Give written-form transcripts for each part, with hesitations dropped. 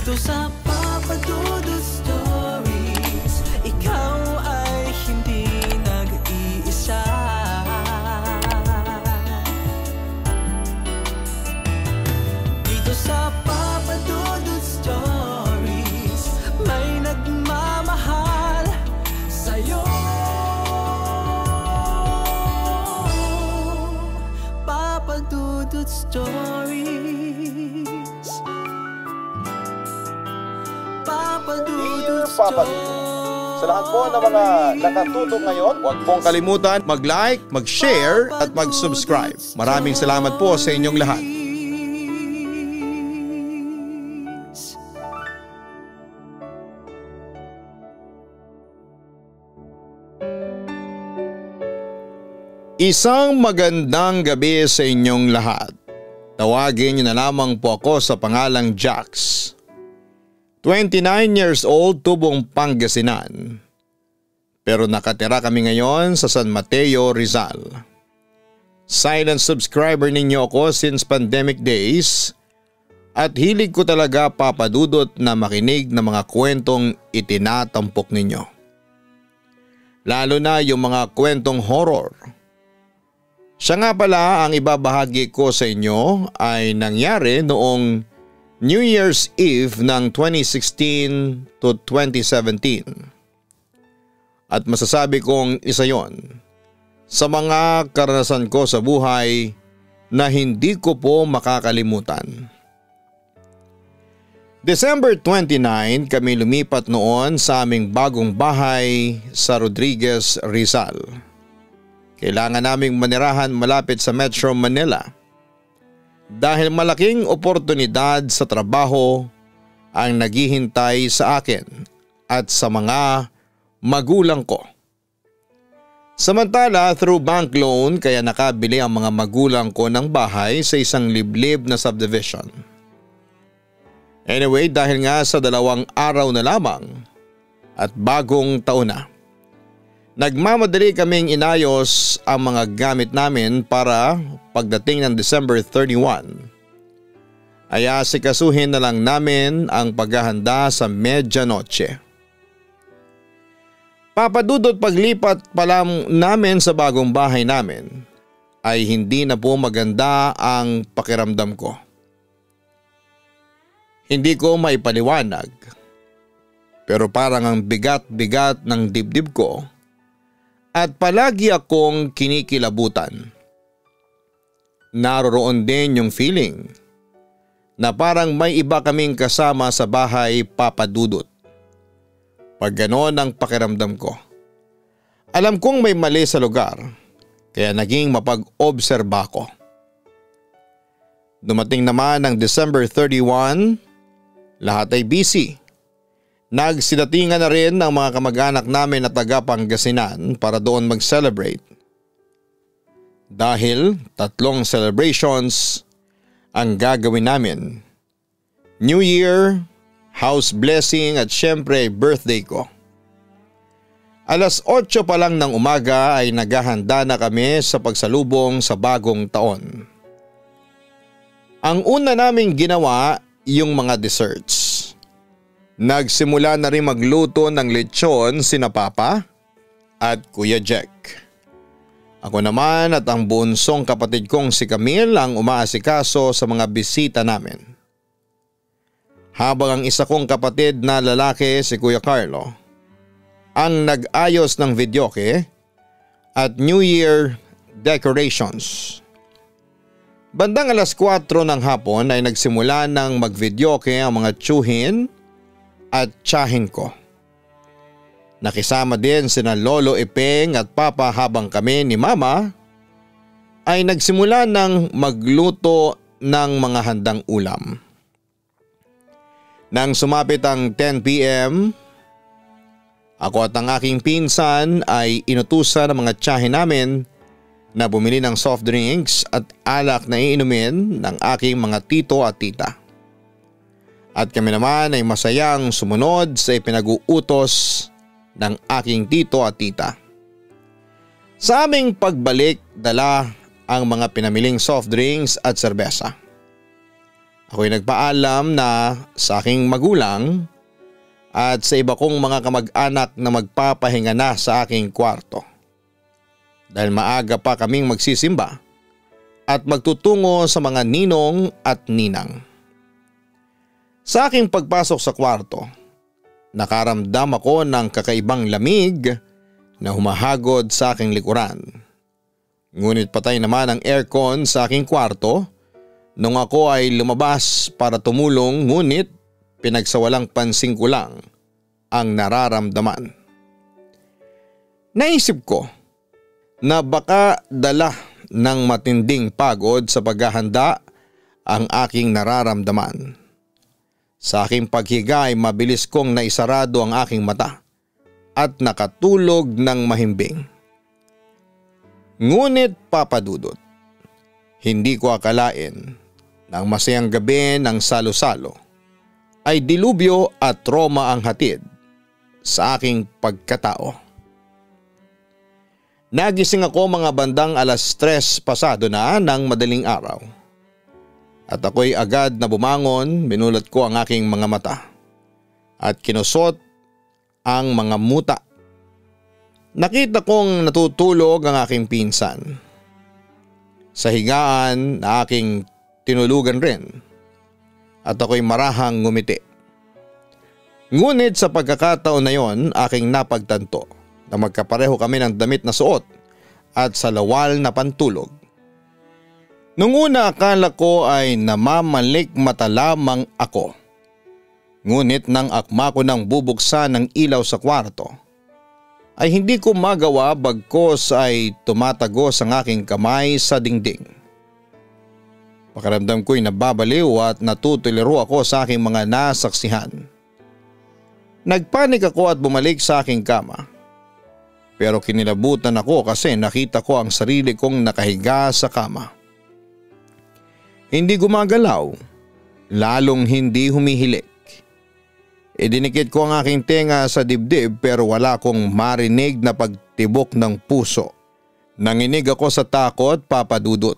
Dito sa Papa Dudut Stories, ikaw ay hindi nag-iisa. Dito sa Papa Dudut Stories, may nagmamahal sa'yo. Papa Dudut Stories. Papa Dudut Stories. Sa lahat po ng mga nakatutok ngayon, huwag pong kalimutan mag-like, mag-share at mag-subscribe. Maraming salamat po sa inyong lahat. Isang magandang gabi sa inyong lahat. Tawagin niyo na lamang po ako sa pangalang Jax. 29 years old, tubong Pangasinan. Pero nakatira kami ngayon sa San Mateo, Rizal. Silent subscriber ninyo ako since pandemic days at hilig ko talaga papadudot na makinig ng mga kwentong itinatampok ninyo. Lalo na yung mga kwentong horror. Siya nga pala ang ibabahagi ko sa inyo ay nangyari noong New Year's Eve ng 2016 to 2017. At masasabi kong isa yon sa mga karanasan ko sa buhay na hindi ko po makakalimutan. December 29 kami lumipat noon sa aming bagong bahay sa Rodriguez, Rizal. Kailangan naming manirahan malapit sa Metro Manila. Dahil malaking oportunidad sa trabaho ang naghihintay sa akin at sa mga magulang ko. Samantala through bank loan kaya nakabili ang mga magulang ko ng bahay sa isang liblib na subdivision. Anyway, dahil nga sa 2 araw na lamang at bagong taon na, nagmamadali kaming inayos ang mga gamit namin para pagdating ng December 31 ay asikasuhin na lang namin ang paghahanda sa medianoche. Papadudot paglipat pa lang namin sa bagong bahay namin ay hindi na po maganda ang pakiramdam ko. Hindi ko maipaliwanag pero parang ang bigat-bigat ng dibdib ko. At palagi akong kinikilabutan. Naroroon din yung feeling na parang may iba kaming kasama sa bahay papadudot. Pag gano'n ang pakiramdam ko. Alam kong may mali sa lugar kaya naging mapag-obserba ko. Dumating naman ang December 31, lahat ay busy. Nagsidatingan na rin ang mga kamag-anak namin na taga Pangasinan para doon mag-celebrate. Dahil 3 celebrations ang gagawin namin. New Year, house blessing at syempre birthday ko. Alas 8 pa lang ng umaga ay naghahanda na kami sa pagsalubong sa bagong taon. Ang una naming ginawa yung mga desserts. Nagsimula na rin magluto ng lechon sina Papa at Kuya Jack. Ako naman at ang bunsong kapatid kong si Camille ang umaasikaso sa mga bisita namin. Habang ang isa kong kapatid na lalaki si Kuya Carlo ang nag-ayos ng videoke at New Year decorations. Bandang alas 4 ng hapon ay nagsimula ng mag-videoke ang mga tiyuhin at tiyahin ko. Nakisama din sina Lolo Ipeng at Papa habang kami ni Mama ay nagsimula ng magluto ng mga handang ulam. Nang sumapit ang 10 p.m, ako at ang aking pinsan ay inutusan ng mga tiyahin namin na bumili ng soft drinks at alak na iinumin ng aking mga tito at tita. At kami naman ay masayang sumunod sa ipinag-uutos ng aking tito at tita. Sa aming pagbalik, dala ang mga pinamiling soft drinks at serbesa. Ako'y nagpaalam na sa aking magulang at sa iba kong mga kamag-anak na magpapahinga na sa aking kwarto. Dahil maaga pa kaming magsisimba at magtutungo sa mga ninong at ninang. Sa aking pagpasok sa kwarto, nakaramdam ako ng kakaibang lamig na humahagod sa aking likuran. Ngunit patay naman ang aircon sa aking kwarto nung ako ay lumabas para tumulong, ngunit pinagsawalang pansin ko lang ang nararamdaman. Naisip ko na baka dala ng matinding pagod sa paghahanda ang aking nararamdaman. Sa aking paghiga ay mabilis kong naisarado ang aking mata at nakatulog ng mahimbing. Ngunit Papa Dudut, hindi ko akalain na ang masayang gabi ng salo-salo ay dilubyo at trauma ang hatid sa aking pagkatao. Nagising ako mga bandang 3:00 pasado na ng madaling araw. At ako'y agad na bumangon, binulat ko ang aking mga mata at kinusot ang mga muta. Nakita kong natutulog ang aking pinsan. Sa higaan na aking tinulugan rin at ako'y marahang ngumiti. Ngunit sa pagkakataon na yon, aking napagtanto na magkapareho kami ng damit na suot at sa lawal na pantulog. Nung una akala ko ay namamalik mata lamang ako. Ngunit nang akma ko nang bubuksan ng ilaw sa kwarto, ay hindi ko magawa bagkos ay tumatagos ang aking kamay sa dingding. Pakiramdam ko'y nababaliw at natutuliro ako sa aking mga nasaksihan. Nagpanik ako at bumalik sa aking kama. Pero kinilabutan ako kasi nakita ko ang sarili kong nakahiga sa kama. Hindi gumagalaw, lalong hindi humihilik. Idinikit ko ang aking tenga sa dibdib pero wala akong marinig na pagtibok ng puso. Nanginig ako sa takot, Papa Dudut.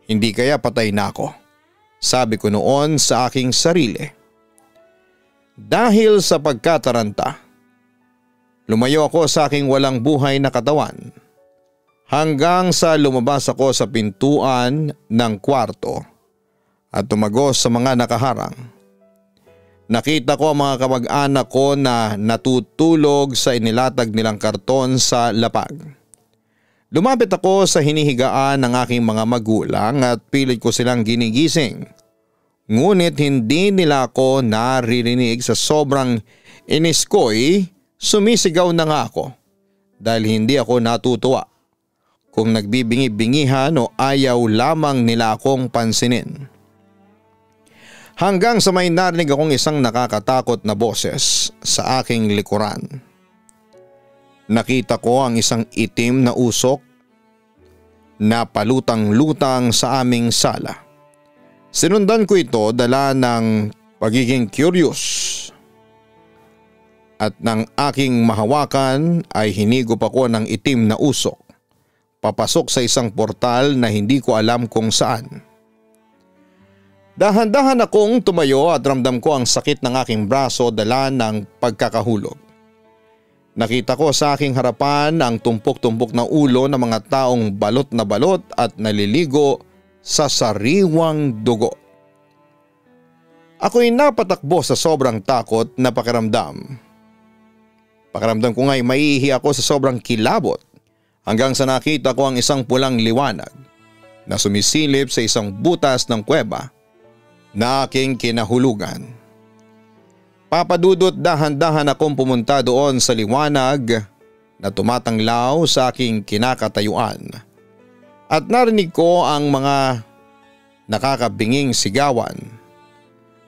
Hindi kaya patay na ako, sabi ko noon sa aking sarili. Dahil sa pagkataranta, lumayo ako sa aking walang buhay na katawan hanggang sa lumabas ako sa pintuan ng kwarto at tumagos sa mga nakaharang. Nakita ko ang mga kamag-anak ko na natutulog sa inilatag nilang karton sa lapag. Lumapit ako sa hinihigaan ng aking mga magulang at pilit ko silang ginigising. Ngunit hindi nila ako naririnig sa sobrang inis ko'y sumisigaw na nga ako dahil hindi ako natutuwa. Kung nagbibingi-bingihan o ayaw lamang nila akong pansinin. Hanggang sa may narinig akong isang nakakatakot na boses sa aking likuran. Nakita ko ang isang itim na usok na palutang-lutang sa aming sala. Sinundan ko ito dala ng pagiging curious. At nang aking mahawakan ay hinigop ako ng itim na usok. Papasok sa isang portal na hindi ko alam kung saan. Dahan-dahan akong tumayo at ramdam ko ang sakit ng aking braso dala ng pagkakahulog. Nakita ko sa aking harapan ang tumpok-tumpok na ulo ng mga taong balot na balot at naliligo sa sariwang dugo. Ako'y napatakbo sa sobrang takot na pakiramdam. Pakiramdam ko nga'y maiihi ako sa sobrang kilabot hanggang sa nakita ko ang isang pulang liwanag na sumisilip sa isang butas ng kuweba na aking kinahulugan. Papa Dudut, dahan-dahan akong pumunta doon sa liwanag na tumatanglaw sa aking kinakatayuan. At narinig ko ang mga nakakabinging sigawan.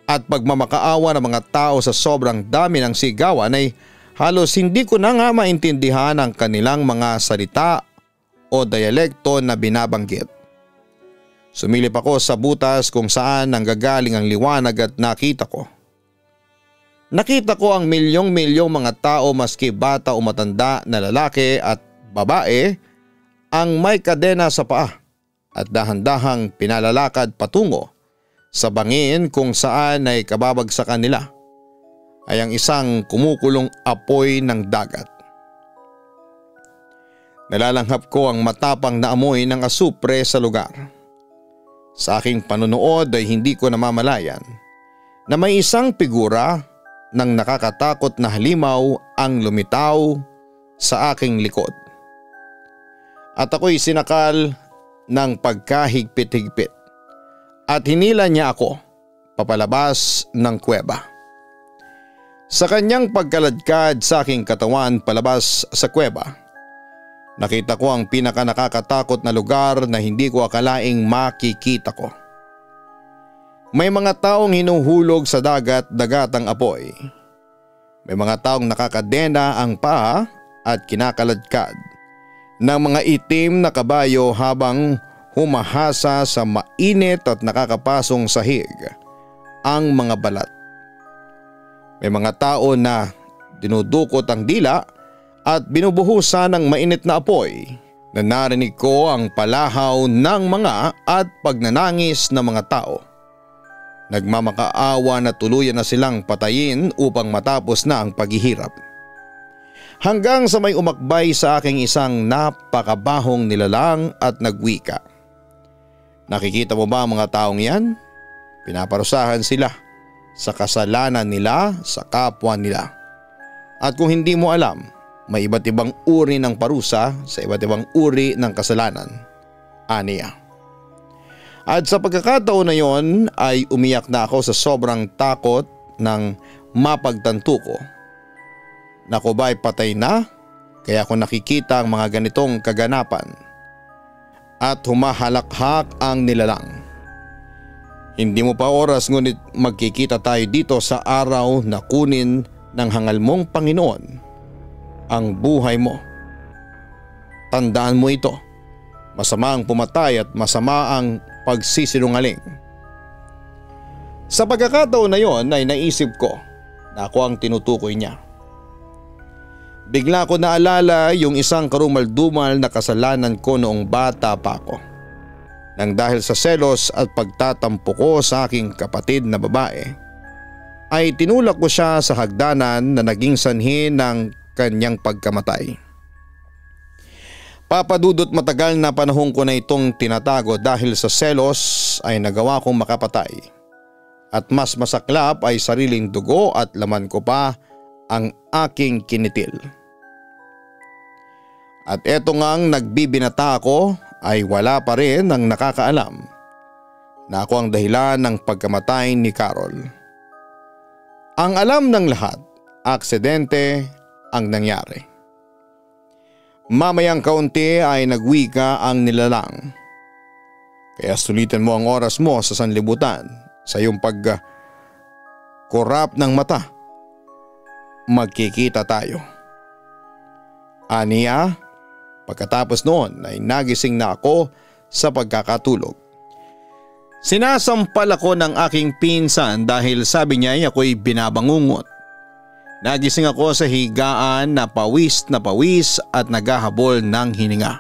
At pagmamakaawa ng mga tao sa sobrang dami ng sigawan ay halos hindi ko na nga maintindihan ang kanilang mga salita o dialekto na binabanggit. Sumilip ako sa butas kung saan nanggagaling ang liwanag at nakita ko ang milyong-milyong mga tao maski bata o matanda na lalaki at babae ang may kadena sa paa at dahan-dahang pinalalakad patungo Sa bangin kung saan ay kababagsakan nila ay ang isang kumukulong apoy ng dagat. Nalalanghap ko ang matapang na amoy ng asupre sa lugar. Sa aking panunood ay hindi ko namamalayan na may isang figura ng nakakatakot na halimaw ang lumitaw sa aking likod. At ako'y sinakal ng pagkahigpit-higpit at hinila niya ako papalabas ng kuweba. Sa kanyang pagkaladkad sa aking katawan palabas sa kuweba, nakita ko ang pinakanakakatakot na lugar na hindi ko akalaing makikita ko. May mga taong hinuhulog sa dagat-dagatang apoy. May mga taong nakakadena ang paa at kinakaladkad ng mga itim na kabayo habang humahasa sa mainit at nakakapasong sahig ang mga balat. May mga tao na dinudukot ang dila at binubuhusan ng mainit na apoy na narinig ko ang palahaw ng mga at pagnanangis ng mga tao. Nagmamakaawa na tuluyan na silang patayin upang matapos na ang paghihirap. Hanggang sa may umakbay sa aking isang napakabahong nilalang at nagwika. Nakikita mo ba ang mga taong yan? Pinaparusahan sila sa kasalanan nila sa kapwa nila. At kung hindi mo alam, may iba't ibang uri ng parusa sa iba't ibang uri ng kasalanan. Aniya. At sa pagkakataon na yon ay umiyak na ako sa sobrang takot ng mapagtanto ko. Naku ba'y patay na? Kaya ako nakikita ang mga ganitong kaganapan. At humahalakhak ang nilalang. Hindi mo pa oras ngunit magkikita tayo dito sa araw na kunin ng hangal mong Panginoon ang buhay mo. Tandaan mo ito. Masama ang pumatay at masama ang pagsisinungaling. Sa pagkakataon na yon ay naisip ko na ako ang tinutukoy niya. Bigla ko naalala yung isang karumal-dumal na kasalanan ko noong bata pa ako. Nang dahil sa selos at pagtatampo ko sa aking kapatid na babae, ay tinulak ko siya sa hagdanan na naging sanhi ng kanyang pagkamatay. Papadudot matagal na panahon ko na itong tinatago dahil sa selos ay nagawa kong makapatay. At mas masaklap ay sariling dugo at laman ko pa ang aking kinitil. At eto ngang nagbibinata ako ay wala pa rin ang nakakaalam na ako ang dahilan ng pagkamatay ni Carol. Ang alam ng lahat, aksidente ang nangyari. Mamayang kaunti ay nagwika ang nilalang. Kaya sulitan mo ang oras mo sa sanlibutan sa iyong pagkurap ng mata. Magkikita tayo. Aniya, pagkatapos noon ay nagising na ako sa pagkakatulog. Sinasampal ako ng aking pinsan dahil sabi niya ako'y binabangungot. Nagising ako sa higaan na pawis at naghahabol ng hininga.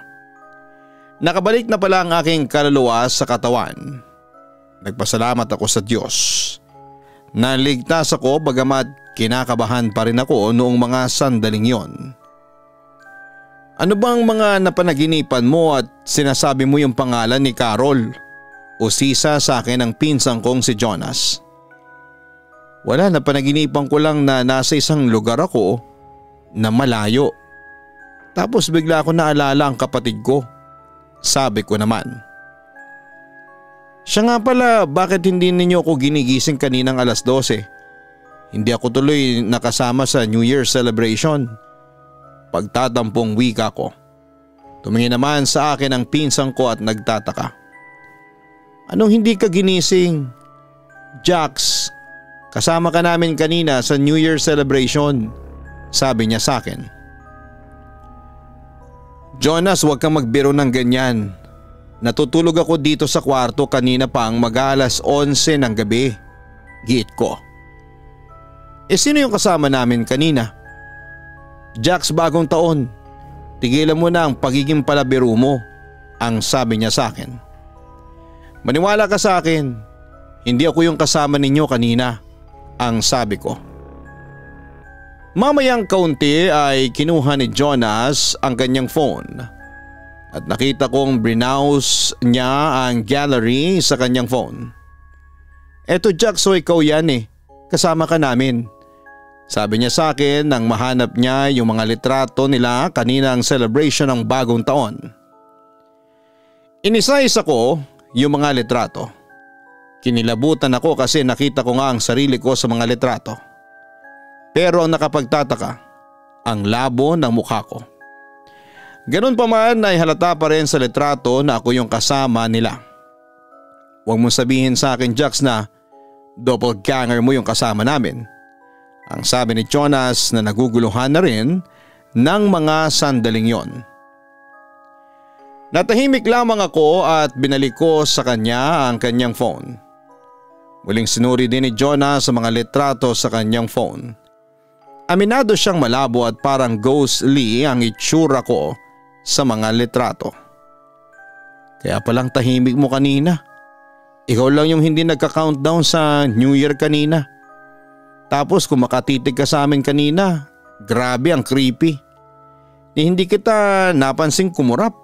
Nakabalik na pala ang aking kaluluwa sa katawan. Nagpasalamat ako sa Diyos. Naligtas ako bagamat kinakabahan pa rin ako noong mga sandaling yon. Ano bang mga napanaginipan mo at sinasabi mo yung pangalan ni Carol o sisa sa akin ng pinsang kong si Jonas? Wala, napanaginipan ko lang na nasa isang lugar ako na malayo. Tapos bigla ko naalala ang kapatid ko. Sabi ko naman. Siya nga pala, bakit hindi ninyo ako ginigising kaninang alas 12? Hindi ako tuloy nakasama sa New Year celebration. Pagtatampong wika ko. Tumingin naman sa akin ang pinsang ko at nagtataka. Anong hindi ka ginising? Jax, kasama ka namin kanina sa New Year celebration, sabi niya sa akin. Jonas, huwag kang magbiro ng ganyan. Natutulog ako dito sa kwarto kanina pa ang mag-alas 11 ng gabi. Giit ko. Sino yung kasama namin kanina? Jax, bagong taon. Tigilan mo na ang pagiging palabiro mo, ang sabi niya sa akin. Maniwala ka sa akin. Hindi ako yung kasama ninyo kanina, ang sabi ko. Mamayang kaunti ay kinuha ni Jonas ang kanyang phone at nakita kong browse niya ang gallery sa kanyang phone. Eto Jack, so ikaw yan kasama ka namin. Sabi niya sa akin nang mahanap niya yung mga litrato nila kanina ang celebration ng bagong taon. Inisa-isa ko yung mga litrato. Kinilabutan ako kasi nakita ko nga ang sarili ko sa mga litrato. Pero ang nakapagtataka, ang labo ng mukha ko. Ganun pa man ay halata pa rin sa litrato na ako yung kasama nila. Huwag mong sabihin sa akin Jax na doppelganger mo yung kasama namin. Ang sabi ni Jonas na naguguluhan na rin ng mga sandaling yon. Natahimik lamang ako at binalik ko sa kanya ang kanyang phone. Muling sinuri din ni Jonas sa mga litrato sa kanyang phone. Aminado siyang malabo at parang ghostly ang itsura ko sa mga litrato. Kaya palang tahimik mo kanina. Ikaw lang yung hindi nagka-countdown sa New Year kanina. Tapos kung makatitig ka sa amin kanina, grabe ang creepy. Hindi kita napansing kumurap,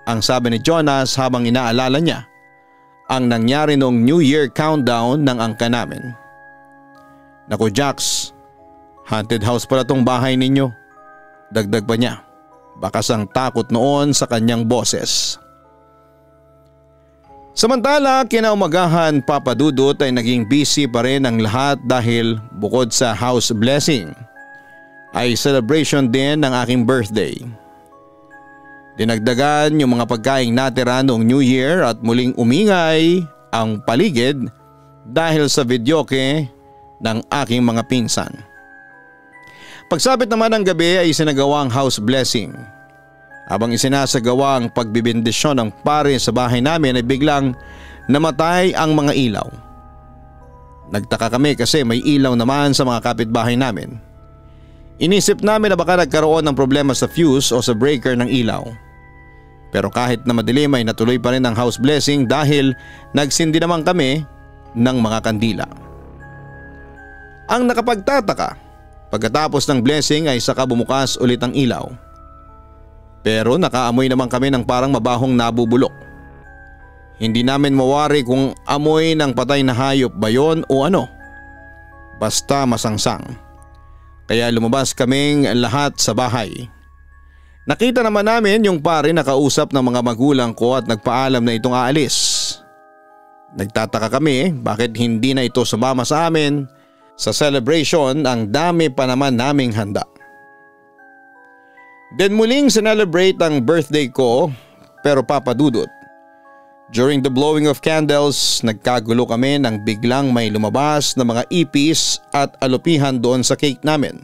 ang sabi ni Jonas habang inaalala niya ang nangyari noong New Year countdown ng angka namin. Naku Jax, haunted house pala tong bahay ninyo. Dagdag pa niya, bakas ang takot noon sa kanyang boses. Samantala kinaumagahan Papa Dudut ay naging busy pa rin ang lahat dahil bukod sa house blessing ay celebration din ng aking birthday. Dinagdagan yung mga pagkaing natira noong New Year at muling umingay ang paligid dahil sa videoke ng aking mga pinsan. Pagsapit naman ng gabi ay isinagawang house blessing. Habang isinasagawa ang pagbibindisyon ng pare sa bahay namin ay biglang namatay ang mga ilaw. Nagtaka kami kasi may ilaw naman sa mga kapitbahay namin. Inisip namin na baka nagkaroon ng problema sa fuse o sa breaker ng ilaw. Pero kahit na madilim ay natuloy pa rin ang house blessing dahil nagsindi naman kami ng mga kandila. Ang nakapagtataka, pagkatapos ng blessing ay saka bumukas ulit ang ilaw. Pero nakaamoy naman kami ng parang mabahong nabubulok. Hindi namin mawari kung amoy ng patay na hayop ba yon o ano. Basta masangsang. Kaya lumabas kaming lahat sa bahay. Nakita naman namin yung pare na kausap ng mga magulang ko at nagpaalam na itong aalis. Nagtataka kami bakit hindi na ito sumama sa amin sa celebration, ang dami pa naman naming handa. Then muling sinelebrate ang birthday ko pero Papa Dudut. During the blowing of candles, nagkagulo kami nang biglang may lumabas na mga ipis at alopihan doon sa cake namin.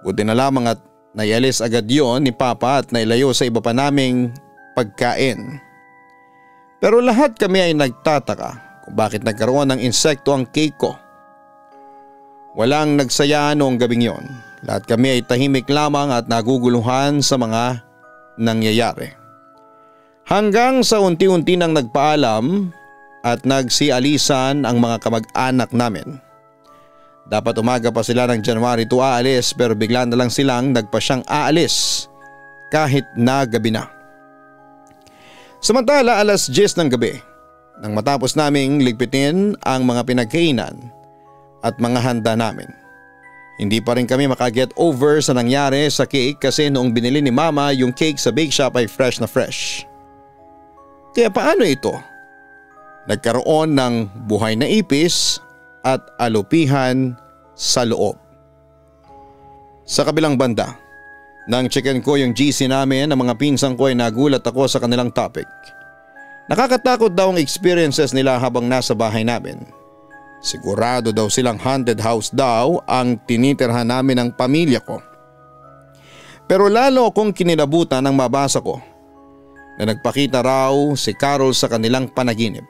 Buti na lamang at naialis agad yon ni Papa at nailayo sa iba pa naming pagkain. Pero lahat kami ay nagtataka kung bakit nagkaroon ng insekto ang cake ko. Walang nagsaya noong gabing yon. Lahat kami ay tahimik lamang at naguguluhan sa mga nangyayari. Hanggang sa unti-unti nang nagpaalam at nagsialisan ang mga kamag-anak namin. Dapat umaga pa sila ng January 2 aalis pero bigla na lang silang nagpasyang aalis kahit na gabi na. Samantala 10:00 ng gabi nang matapos naming ligpitin ang mga pinagkainan at mga handa namin. Hindi pa rin kami makaget over sa nangyari sa cake kasi noong binili ni Mama yung cake sa bake shop ay fresh na fresh. Kaya paano ito? Nagkaroon ng buhay na ipis at alopihan sa loob. Sa kabilang banda, nang chicken ko yung GC namin ng mga pinsang ko ay nagulat ako sa kanilang topic. Nakakatakot daw ang experiences nila habang nasa bahay namin. Sigurado daw silang haunted house daw ang tinitirhan namin ng pamilya ko. Pero lalo akong kinilabutan nang mabasa ko na nagpakita raw si Carol sa kanilang panaginip.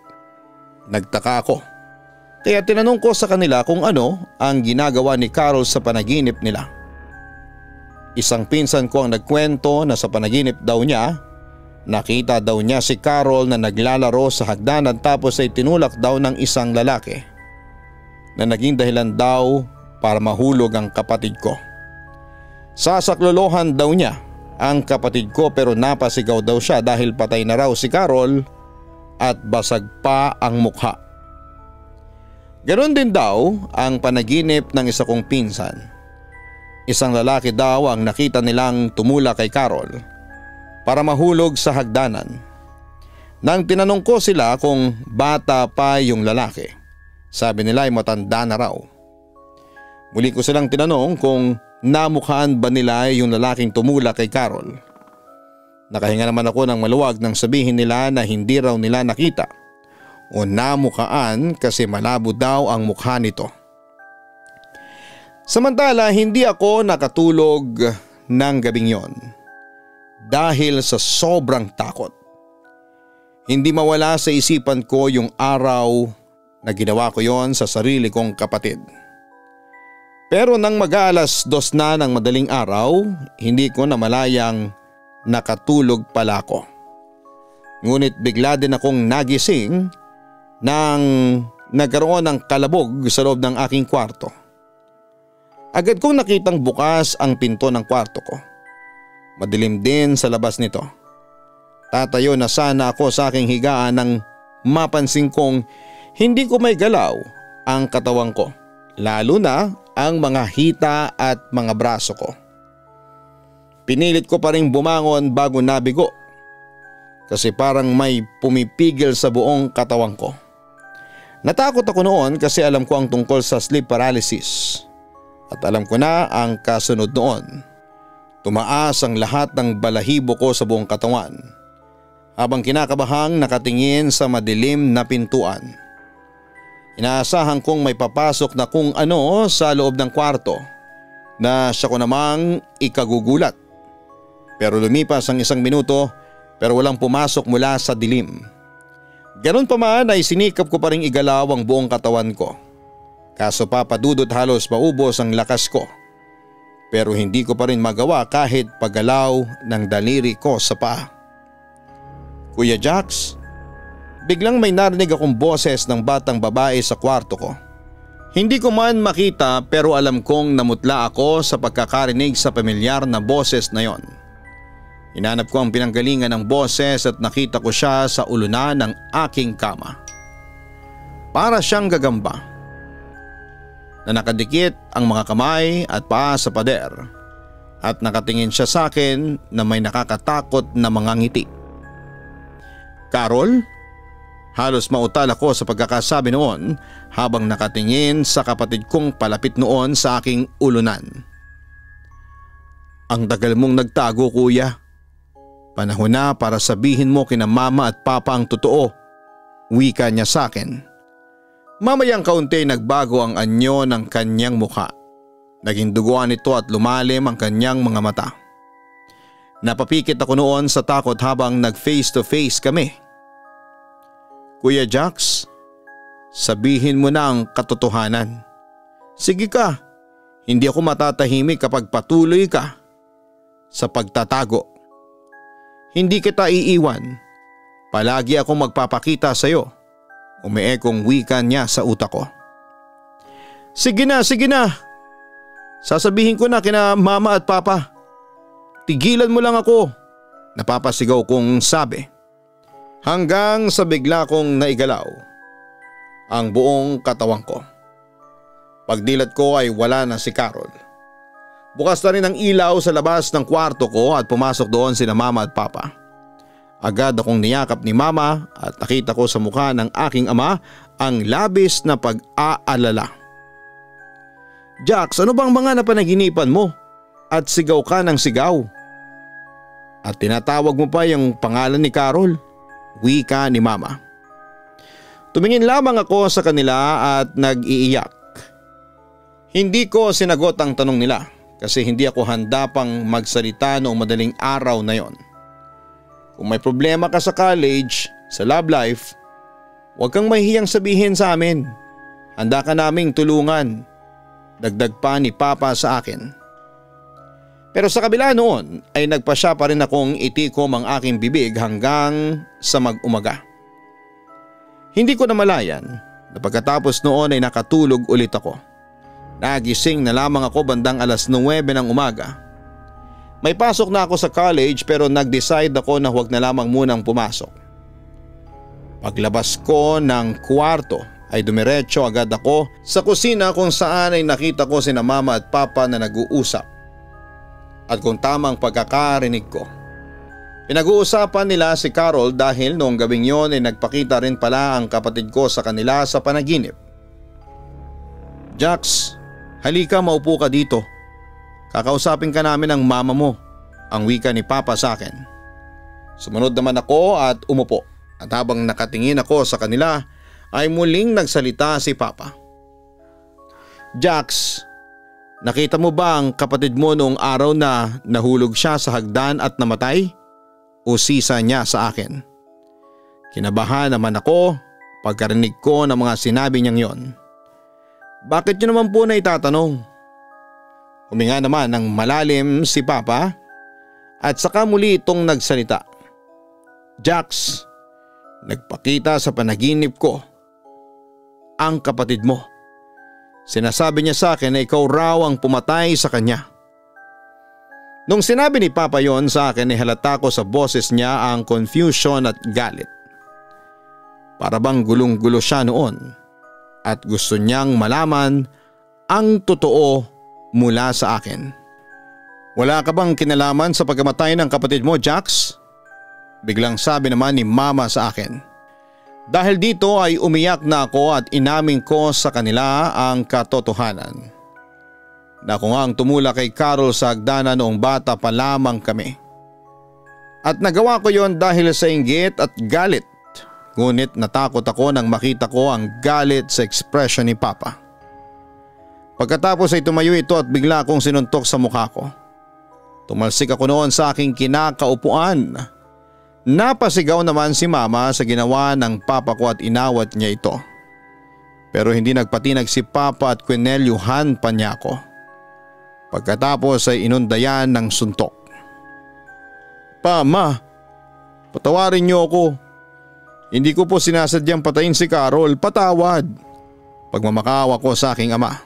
Nagtaka ako. Kaya tinanong ko sa kanila kung ano ang ginagawa ni Carol sa panaginip nila. Isang pinsan ko ang nagkwento na sa panaginip daw niya Nakita daw niya si Carol na naglalaro sa hagdanan tapos ay tinulak daw ng isang lalaki na naging dahilan daw para mahulog ang kapatid ko. Sasaklolohan daw niya ang kapatid ko pero napasigaw daw siya dahil patay na raw si Carol at basag pa ang mukha. Ganon din daw ang panaginip ng isa kong pinsan. Isang lalaki daw ang nakita nilang tumula kay Carol para mahulog sa hagdanan. Nang tinanong ko sila kung bata pa yung lalaki, sabi nila ay matanda na raw. Muli ko silang tinanong kung namukhaan ba nila yung lalaking tumula kay Carol. Nakahinga naman ako ng maluwag nang sabihin nila na hindi raw nila nakita o namukhaan kasi malabo daw ang mukha nito. Samantala hindi ako nakatulog ng gabing yon dahil sa sobrang takot. Hindi mawala sa isipan ko yung araw na ginawa ko yon sa sarili kong kapatid. Pero nang mag-aalas 2 na ng madaling araw, hindi ko namalayang nakatulog pala ako. Ngunit bigla din akong nagising nang nagkaroon ng kalabog sa loob ng aking kwarto. Agad kong nakitang bukas ang pinto ng kwarto ko. Madilim din sa labas nito. Tatayo na sana ako sa aking higaan nang mapansin kong hindi ko may galaw ang katawan ko, lalo na ang mga hita at mga braso ko. Pinilit ko pa rin bumangon bago nabigo kasi parang may pumipigil sa buong katawan ko. Natakot ako noon kasi alam ko ang tungkol sa sleep paralysis at alam ko na ang kasunod noon. Tumaas ang lahat ng balahibo ko sa buong katawan habang kinakabahang nakatingin sa madilim na pintuan. Inaasahan kong may papasok na kung ano sa loob ng kwarto na siya ko namang ikagugulat. Pero lumipas ang 1 minuto pero walang pumasok mula sa dilim. Ganon pa man ay sinikap ko pa rin igalaw ang buong katawan ko. Kaso papadudot halos maubos ang lakas ko. Pero hindi ko pa rin magawa kahit paggalaw ng daliri ko sa paa. Kuya Jax, biglang may narinig akong boses ng batang babae sa kwarto ko. Hindi ko man makita pero alam kong namutla ako sa pagkakarinig sa pamilyar na boses na yon. Hinanap ko ang pinanggalingan ng boses at nakita ko siya sa ulunan ng aking kama. Para siyang gagamba na nakadikit ang mga kamay at paa sa pader at nakatingin siya sa akin na may nakakatakot na mga ngiti. Carol? Halos mautal ako sa pagkakasabi noon habang nakatingin sa kapatid kong palapit noon sa aking ulunan. Ang tagal mong nagtago, kuya. Panahon na para sabihin mo kina mama at papa ang totoo, wika niya sa akin. Mamayang kaunti nagbago ang anyo ng kanyang mukha. Naging duguan ito at lumalim ang kanyang mga mata. Napapikit ako noon sa takot habang nag face to face kami. Kuya Jax, sabihin mo na ang katotohanan. Sige ka, hindi ako matatahimik kapag patuloy ka sa pagtatago. Hindi kita iiwan. Palagi akong magpapakita sa iyo. Umiekong wika niya sa utak ko. Sige na, sige na. Sasabihin ko na kina mama at papa. Tigilan mo lang ako. Napapasigaw kong sabi. Hanggang sa bigla kong naigalaw ang buong katawan ko. Pagdilat ko ay wala na si Carol. Bukas na rin ang ilaw sa labas ng kwarto ko at pumasok doon sina mama at papa. Agad akong niyakap ni mama at nakita ko sa mukha ng aking ama ang labis na pag-aalala. Jax, ano bang mga napanaginipan mo? At sigaw ka ng sigaw. At tinatawag mo pa yung pangalan ni Carol, wika ni mama. Tumingin lamang ako sa kanila at nag-iiyak. Hindi ko sinagot ang tanong nila. Kasi hindi ako handa pang magsalita noong madaling araw na yon. Kung may problema ka sa college, sa love life, huwag kang mahihiyang sabihin sa amin. Handa ka naming tulungan. Dagdag pa ni Papa sa akin. Pero sa kabila noon ay nagpasya pa rin akong itikom ang aking bibig hanggang sa mag-umaga. Hindi ko namalayan na pagkatapos noon ay nakatulog ulit ako. Nagising na lamang ako bandang 9:00 ng umaga. May pasok na ako sa college pero nag-decide ako na huwag na lamang munang pumasok. Paglabas ko ng kwarto ay dumiretso agad ako sa kusina kung saan ay nakita ko sina mama at papa na nag-uusap. At kung tamang pagkakarinig ko, pinag-uusapan nila si Carol dahil noong gabing yon ay nagpakita rin pala ang kapatid ko sa kanila sa panaginip. "Jax, halika, maupo ka dito. Kakausapin ka namin ng mama mo," ang wika ni Papa sa akin. Sumunod naman ako at umupo at habang nakatingin ako sa kanila ay muling nagsalita si Papa. "Jax, nakita mo ba ang kapatid mo noong araw na nahulog siya sa hagdan at namatay?" Usisa niya sa akin. Kinabahan naman ako pagkarinig ko ng mga sinabi niyang yon. "Bakit niyo naman po na itatanong?" Huminga naman ng malalim si Papa at saka muli itong nagsalita. "Jax, nagpakita sa panaginip ko ang kapatid mo. Sinasabi niya sa akin na ikaw raw ang pumatay sa kanya." Nung sinabi ni Papa yon sa akin ay halata ko sa boses niya ang confusion at galit. Para bang gulong-gulo siya noon at gusto niyang malaman ang totoo mula sa akin. "Wala ka bang kinalaman sa pagkamatay ng kapatid mo, Jax?" Biglang sabi naman ni Mama sa akin. Dahil dito ay umiyak na ako at inamin ko sa kanila ang katotohanan. Na ako nga ang tumula kay Carol sa hagdanan noong bata pa lamang kami. At nagawa ko yon dahil sa inggit at galit. Ngunit natakot ako nang makita ko ang galit sa ekspresyon ni Papa. Pagkatapos ay tumayo ito at bigla akong sinuntok sa mukha ko. Tumalsik ako noon sa aking kinakaupuan. Napasigaw naman si Mama sa ginawa ng Papa ko at inawat niya ito. Pero hindi nagpatinag si Papa at kwinelyuhan pa niya ako. Pagkatapos ay inundayan ng suntok. "Pa, Ma, patawarin niyo ako. Hindi ko po sinasadyang patayin si Carol, patawad." Pagmamakawa ko sa aking ama.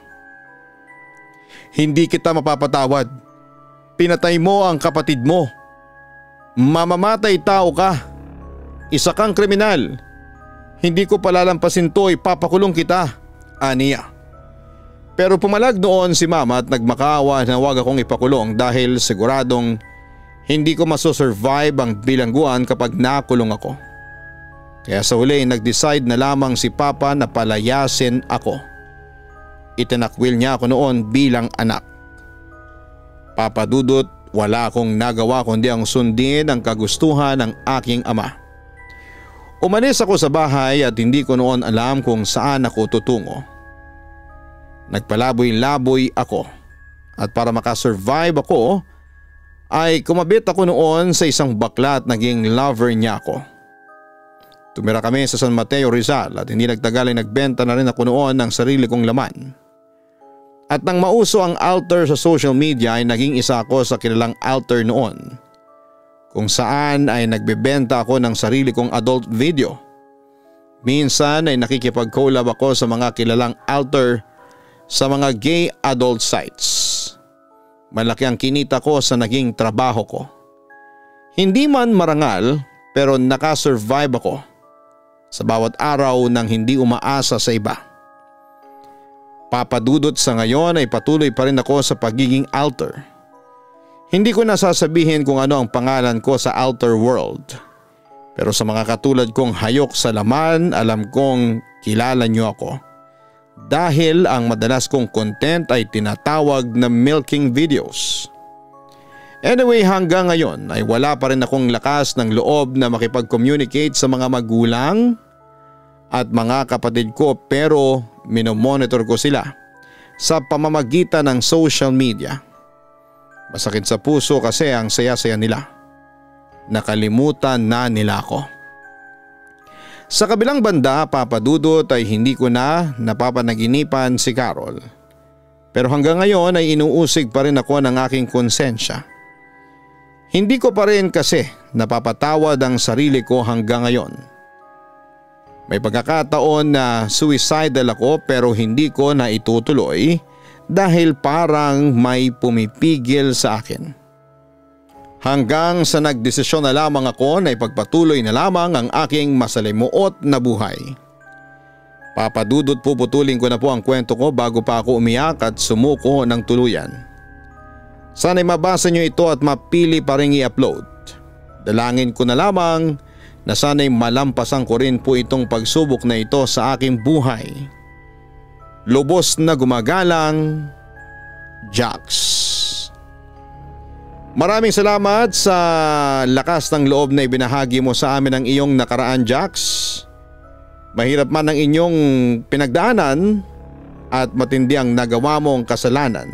"Hindi kita mapapatawad. Pinatay mo ang kapatid mo. Mamamatay tao ka. Isa kang kriminal. Hindi ko palalampasin to, ipapakulong kita," aniya. Pero pumalag noon si Mama at nagmakaawa na huwag akong ipakulong dahil siguradong hindi ko masosurvive ang bilangguan kapag nakulong ako. Kaya sa huli nag-decide na lamang si Papa na palayasin ako. Itinakwil niya ako noon bilang anak. Papa Dudut, wala akong nagawa kundi ang sundin ang kagustuhan ng aking ama. Umalis ako sa bahay at hindi ko noon alam kung saan ako tutungo. Nagpalaboy-laboy ako at para makasurvive ako ay kumabit ako noon sa isang bakla at naging lover niya ako. Tumira kami sa San Mateo, Rizal at hindi nagtagal ay nagbenta na rin ako noon ng sarili kong laman. At nang mauso ang altar sa social media ay naging isa ako sa kilalang altar noon, kung saan ay nagbebenta ako ng sarili kong adult video. Minsan ay nakikipag-collab ako sa mga kilalang altar sa mga gay adult sites. Malaki ang kinita ko sa naging trabaho ko. Hindi man marangal pero nakasurvive ako sa bawat araw nang hindi umaasa sa iba. Papadudot sa ngayon ay patuloy pa rin ako sa pagiging altar. Hindi ko nasasabihin kung ano ang pangalan ko sa altar world. Pero sa mga katulad kong hayok sa laman, alam kong kilala niyo ako. Dahil ang madalas kong content ay tinatawag na milking videos. Anyway, hanggang ngayon ay wala pa rin akong lakas ng loob na makipag-communicate sa mga magulang at mga kapatid ko, pero minomonitor ko sila sa pamamagitan ng social media. Masakit sa puso kasi ang saya-saya nila. Nakalimutan na nila ako. Sa kabilang banda, Papa Dudut, ay hindi ko na napapanaginipan si Carol. Pero hanggang ngayon ay inuusig pa rin ako ng aking konsensya. Hindi ko pa rin kasi napapatawad ang sarili ko hanggang ngayon. May pagkakataon na suicidal ako pero hindi ko na itutuloy dahil parang may pumipigil sa akin. Hanggang sa nagdesisyon na lamang ako na ipagpatuloy na lamang ang aking masalimuot na buhay. Papadudot, puputulin ko na po ang kwento ko bago pa ako umiyak at sumuko ng tuluyan. Sana'y mabasa nyo ito at mapili pa rin i-upload. Dalangin ko na lamang na sana'y malampasan ko rin po itong pagsubok na ito sa aking buhay. Lubos na gumagalang, Jax. Maraming salamat sa lakas ng loob na ibinahagi mo sa amin ang iyong nakaraan, Jax. Mahirap man ang inyong pinagdaanan at matindi ang nagawa mong kasalanan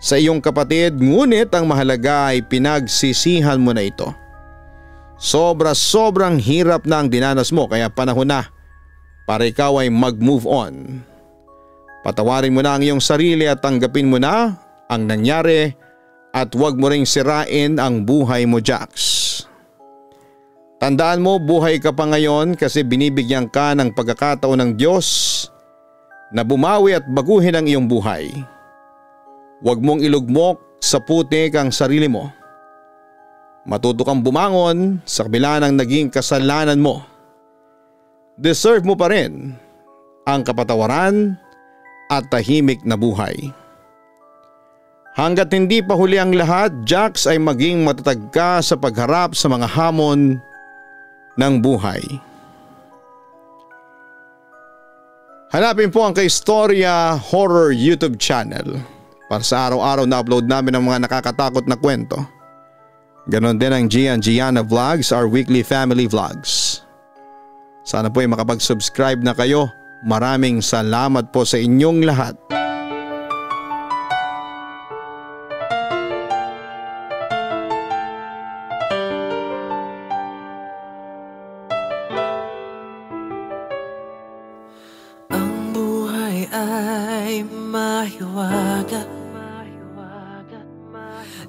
sa iyong kapatid, ngunit ang mahalaga ay pinagsisihan mo na ito. Sobrang hirap na ang dinanas mo kaya panahon na para ikaw ay mag-move on. Patawarin mo na ang iyong sarili at tanggapin mo na ang nangyari at huwag mo ring sirain ang buhay mo, Jax. Tandaan mo, buhay ka pa ngayon kasi binibigyan ka ng pagkakataon ng Diyos na bumawi at baguhin ang iyong buhay. Huwag mong ilugmok sa putik ang sarili mo. Matuto kang bumangon sa kabila ng naging kasalanan mo. Deserve mo pa rin ang kapatawaran at tahimik na buhay. Hanggat hindi pa huli ang lahat, Jax, ay maging matatag ka sa pagharap sa mga hamon ng buhay. Hanapin po ang Kaistorya Horror YouTube channel para sa araw-araw na upload namin ng mga nakakatakot na kwento. Ganon din ang Gian Gianna Vlogs, our weekly family vlogs. Sana po ay makapag-subscribe na kayo. Maraming salamat po sa inyong lahat. Ang buhay ay mahiwaga,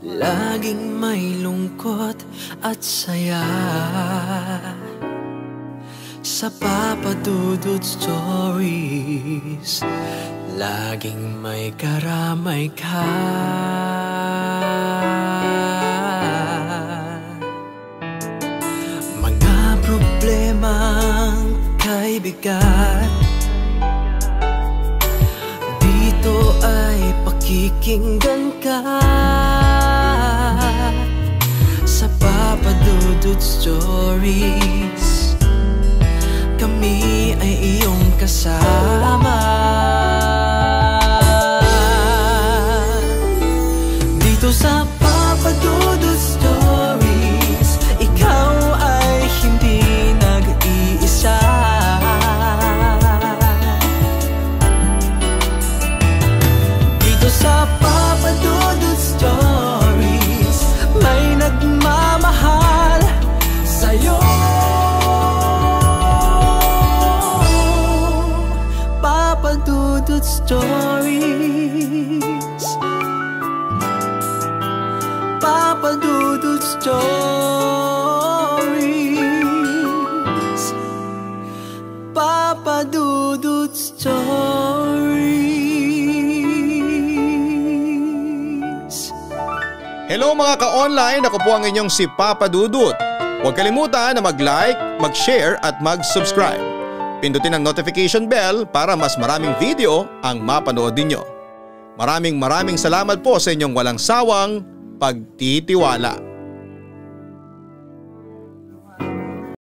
laging may lungkot at saya. Sa Papa Dudut Stories, laging may karamay ka. Mga problemang kay bigat, dito ay pakikinggan ka. Sa Papa Dudut Stories, kami ay iyong kasama. Dito sa Papa Dudut Stories, ikaw ay hindi nag-iisa. Dito sa Papa Dudut Stories, may nagmamahal sa'yo. Papa Dudut Stories, Papa Dudut Stories, Papa Dudut Stories. Hello mga ka-online, ako po ang inyong si Papa Dudut. Huwag kalimutan na mag-like, mag-share at mag-subscribe. Pindutin ang notification bell para mas maraming video ang mapanood ninyo. Maraming salamat po sa inyong walang sawang pagtitiwala.